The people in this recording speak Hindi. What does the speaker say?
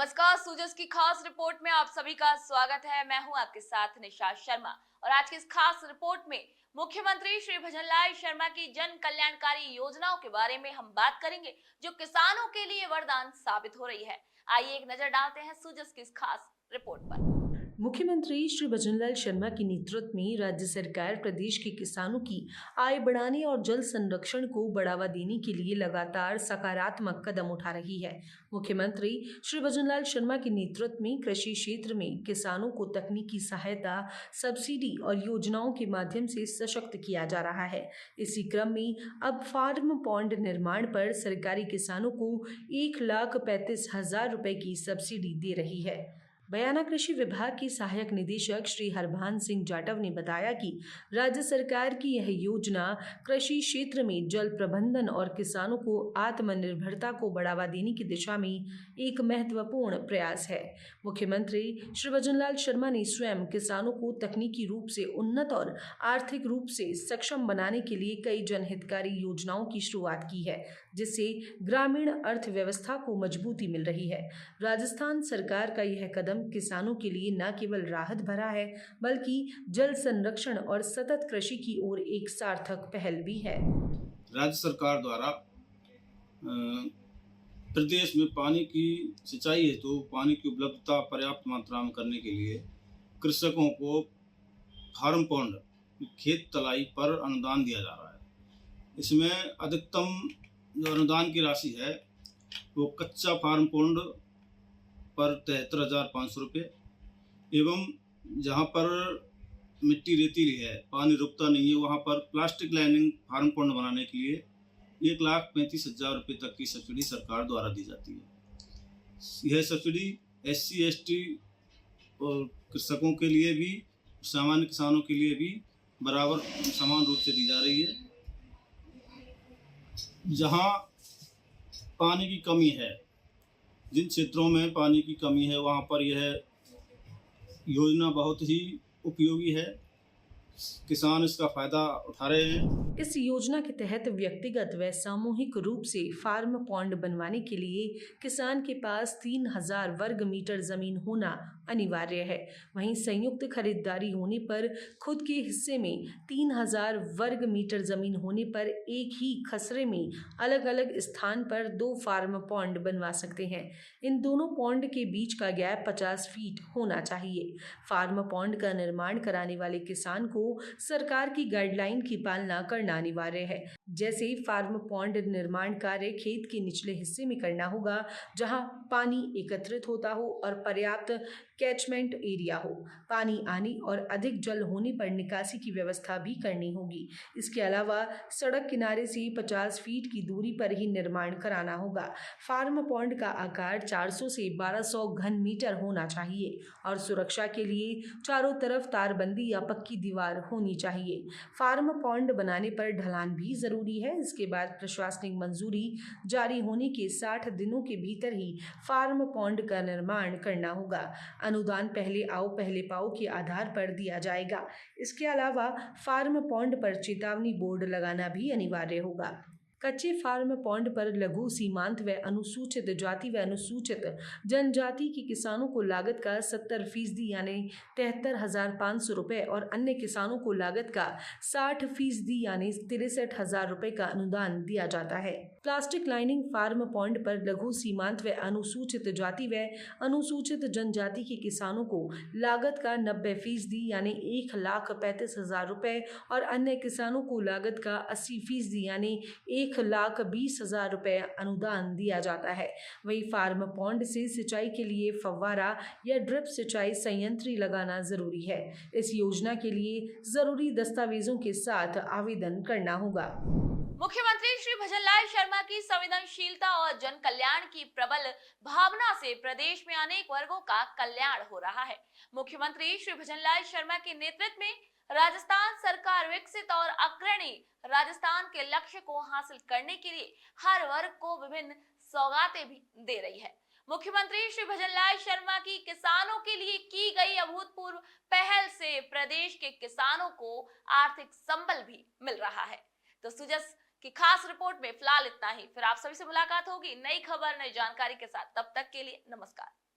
नमस्कार, सूजस की खास रिपोर्ट में आप सभी का स्वागत है। मैं हूं आपके साथ निशा शर्मा और आज की इस खास रिपोर्ट में मुख्यमंत्री श्री भजनलाल शर्मा की जन कल्याणकारी योजनाओं के बारे में हम बात करेंगे, जो किसानों के लिए वरदान साबित हो रही है। आइए एक नजर डालते हैं सूजस की इस खास रिपोर्ट पर। मुख्यमंत्री श्री भजनलाल शर्मा के नेतृत्व में राज्य सरकार प्रदेश के किसानों की आय बढ़ाने और जल संरक्षण को बढ़ावा देने के लिए लगातार सकारात्मक कदम उठा रही है। मुख्यमंत्री श्री भजनलाल शर्मा के नेतृत्व में कृषि क्षेत्र में किसानों को तकनीकी सहायता, सब्सिडी और योजनाओं के माध्यम से सशक्त किया जा रहा है। इसी क्रम में अब फार्म पॉन्ड निर्माण पर सरकारी किसानों को 1,35,000 रुपए की सब्सिडी दे रही है। बयाना कृषि विभाग के सहायक निदेशक श्री हरभान सिंह जाटव ने बताया कि राज्य सरकार की यह योजना कृषि क्षेत्र में जल प्रबंधन और किसानों को आत्मनिर्भरता को बढ़ावा देने की दिशा में एक महत्वपूर्ण प्रयास है। मुख्यमंत्री श्री भजनलाल शर्मा ने स्वयं किसानों को तकनीकी रूप से उन्नत और आर्थिक रूप से सक्षम बनाने के लिए कई जनहितकारी योजनाओं की शुरुआत की है, जिससे ग्रामीण अर्थव्यवस्था को मजबूती मिल रही है। राजस्थान सरकार का यह कदम किसानों के लिए न केवल राहत भरा है, बल्कि जल संरक्षण और सतत कृषि की ओर एक सार्थक पहल भी है। राज्य सरकार द्वारा प्रदेश में पानी की सिंचाई हेतु तो पानी की उपलब्धता पर्याप्त मात्रा में करने के लिए कृषकों को फार्म पॉन्ड खेत तलाई पर अनुदान दिया जा रहा है। इसमें अधिकतम जो अनुदान की राशि है वो कच्चा फार्म पॉन्ड पर 73,500 रुपये एवं जहाँ पर मिट्टी रेतीली है, पानी रुकता नहीं है, वहाँ पर प्लास्टिक लाइनिंग फार्म पॉन्ड बनाने के लिए 1,35,000 रुपये तक की सब्सिडी सरकार द्वारा दी जाती है। यह सब्सिडी SC ST और कृषकों के लिए भी, सामान्य किसानों के लिए भी बराबर समान रूप से दी जा रही है। जहाँ पानी की कमी है, जिन क्षेत्रों में पानी की कमी है, वहाँ पर यह योजना बहुत ही उपयोगी है। किसान इसका फायदा उठा रहे हैं। इस योजना के तहत व्यक्तिगत व सामूहिक रूप से फार्म पॉन्ड बनवाने के लिए किसान के पास 3,000 वर्ग मीटर जमीन होना अनिवार्य है। वहीं संयुक्त खरीदारी होने पर खुद के हिस्से में 3,000 वर्ग मीटर जमीन होने पर एक ही खसरे में अलग अलग स्थान पर 2 फार्म पॉन्ड बनवा सकते हैं। इन दोनों पॉन्ड के बीच का गैप 50 फीट होना चाहिए। फार्म पॉन्ड का निर्माण कराने वाले किसान को सरकार की गाइडलाइन की पालना करना अनिवार्य है। जैसे फार्म पॉन्ड निर्माण कार्य खेत के निचले हिस्से में करना होगा, जहां पानी एकत्रित होता हो और पर्याप्त कैचमेंट एरिया हो। पानी आने और अधिक जल होने पर निकासी की व्यवस्था भी करनी होगी। इसके अलावा सड़क किनारे से 50 फीट की दूरी पर ही निर्माण कराना होगा। फार्म पॉन्ड का आकार 400 से 1200 घन मीटर होना चाहिए और सुरक्षा के लिए चारों तरफ तारबंदी या पक्की दीवार होनी चाहिए। फार्म पॉन्ड बनाने पर ढलान भी जरूरी है। इसके बाद प्रशासनिक मंजूरी जारी होने के 60 दिनों के भीतर ही फार्म पॉन्ड का निर्माण करना होगा। अनुदान पहले आओ पहले पाओ के आधार पर दिया जाएगा। इसके अलावा फार्म पॉन्ड पर चेतावनी बोर्ड लगाना भी अनिवार्य होगा। कच्चे फार्म पॉन्ड पर लघु, सीमांत व अनुसूचित जाति व अनुसूचित जनजाति के किसानों को लागत का 70% यानी 73,500 रुपये और अन्य किसानों को लागत का 60% यानी 63,000 रुपये का अनुदान दिया जाता है। प्लास्टिक लाइनिंग फार्म पॉन्ड पर लघु, सीमांत व अनुसूचित जाति व अनुसूचित जनजाति के किसानों को लागत का 90% यानी 1,35,000 रुपये और अन्य किसानों को लागत का 80% यानी 1,20,000 रुपये अनुदान दिया जाता है। वही फार्म पॉन्ड से सिंचाई के लिए फव्वारा या ड्रिप सिंचाई संयंत्र लगाना जरूरी है। इस योजना के लिए जरूरी दस्तावेजों के साथ आवेदन करना होगा। मुख्यमंत्री श्री भजनलाल शर्मा की संवेदनशीलता और जन कल्याण की प्रबल भावना से प्रदेश में अनेक वर्गों का कल्याण हो रहा है। मुख्यमंत्री श्री भजनलाल शर्मा के नेतृत्व में राजस्थान सरकार विकसित और अग्रणी राजस्थान के लक्ष्य को हासिल करने के लिए हर वर्ग को विभिन्न सौगातें भी दे रही है। मुख्यमंत्री श्री भजनलाल शर्मा की किसानों के लिए की गई अभूतपूर्व पहल से प्रदेश के किसानों को आर्थिक संबल भी मिल रहा है। तो सुजस की खास रिपोर्ट में फिलहाल इतना ही। फिर आप सभी से मुलाकात होगी नई खबर, नई जानकारी के साथ। तब तक के लिए नमस्कार।